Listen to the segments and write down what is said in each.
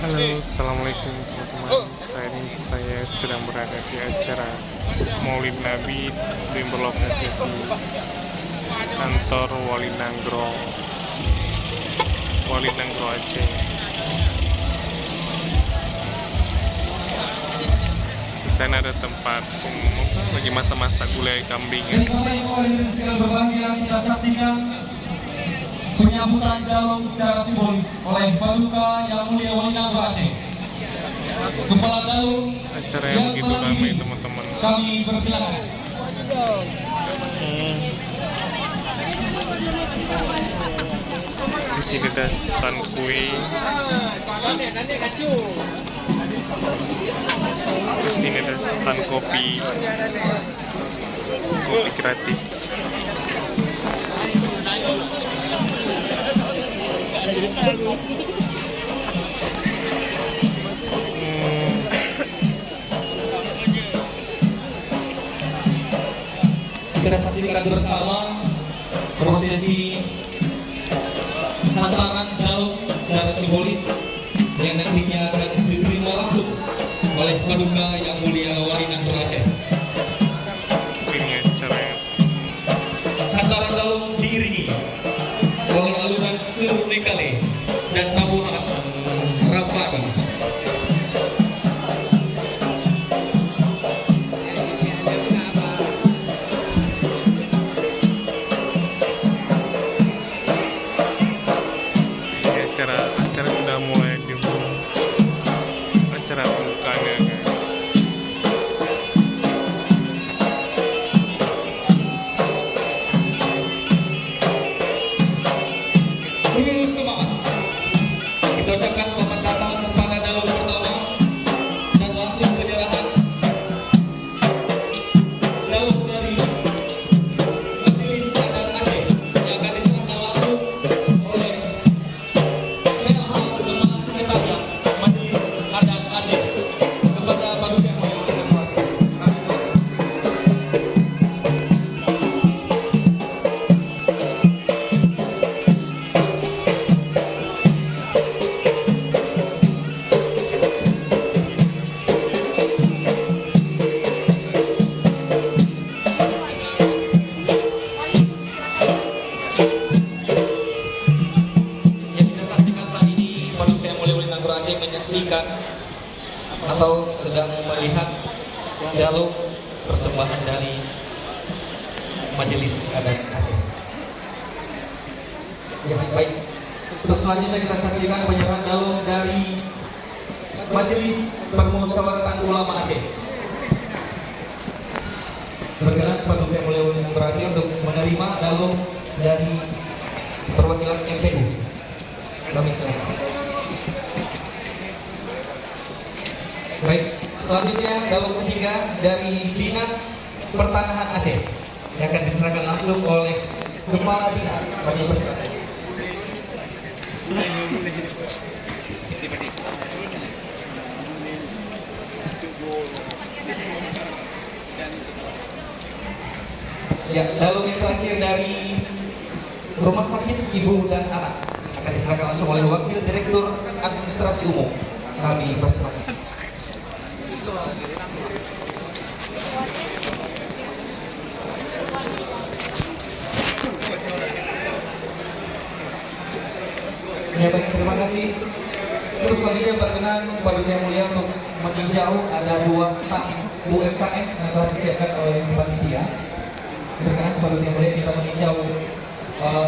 Halo, assalamualaikum teman-teman. Saya sedang berada di acara Maulid Nabi yang berlokasi di kantor Wali Nanggro Aceh. Di sana ada tempat lagi masa-masa gulai kambing. Dan kemarin segala berbahagia kita saksikan penyambutan dalam secara simbolis oleh Paduka Yang Mulia Wali Nanggro Aceh. Kepala Dalung Acara yang begitu ramai teman-teman. Kami persilakan. Di sini ada stand kue. Di sini ada stand kopi gratis. Kita saksikan bersama prosesi hantaran Dalung secara simbolis yang nantinya akan diterima langsung oleh Paduka Yang Mulia Wali Nanggro Aceh. Ini acaranya. Hantaran Dalung diiringi oleh alunan seru nekale dan tabuhan rapadi. Acara sudah mulai dimulai. Acara pembukaannya, guys. Dulu semangat. Kita ucapkan selamat datang kepada Dalung pertama dan langsung penyerahan Dalung dari Majelis Adat Aceh yang akan diserahkan langsung oleh PH Lemah Sekretariat Majelis Adat Aceh kepada Paduka Yang Mulia Wali Nanggro Aceh. Yang kita saksikan saat ini, Paduka Yang Mulia Wali Nanggro Aceh menyaksikan atau sedang melihat Dalung persembahan dari Majelis Adat Aceh. Ya, baik. Untuk selanjutnya kita saksikan penyerahan Dalung dari Majelis Permusyawaratan Ulama Aceh. Berkenan Paduka Yang Mulia Wali Nanggro Aceh untuk menerima Dalung dari perwakilan MPU. Kami silakan. Baik, selanjutnya Dalung ketiga dari Dinas Pertanahan Aceh yang akan diserahkan langsung oleh Kepala Dinas. Kami persilakan. Ya, Dalung yang terakhir dari Rumah Sakit Ibu dan Anak akan diserahkan langsung oleh Wakil Direktur Administrasi Umum. Kami persilakan. Ya, baik, terima kasih. Untuk selanjutnya berkenan Paduka Yang Mulia untuk meninjau ada 2 stand UMKM yang telah disiapkan oleh panitia. Berkenan Paduka Yang Mulia kita meninjau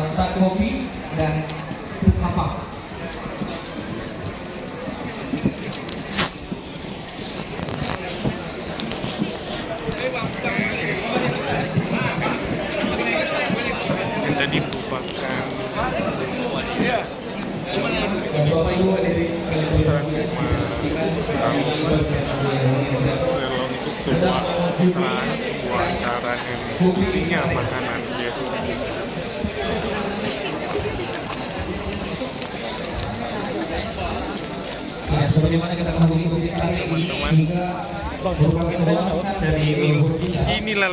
stand kopi dan apa? Yang tadi merupakan Bapak Ibu hadirin sekalian yang disaksikan dalam itu sebuah acara yang isinya makanan biasa. Ya, sebagaimana kita ketahui kopi sate ini juga merupakan warisan dari leluhur kita. Inilah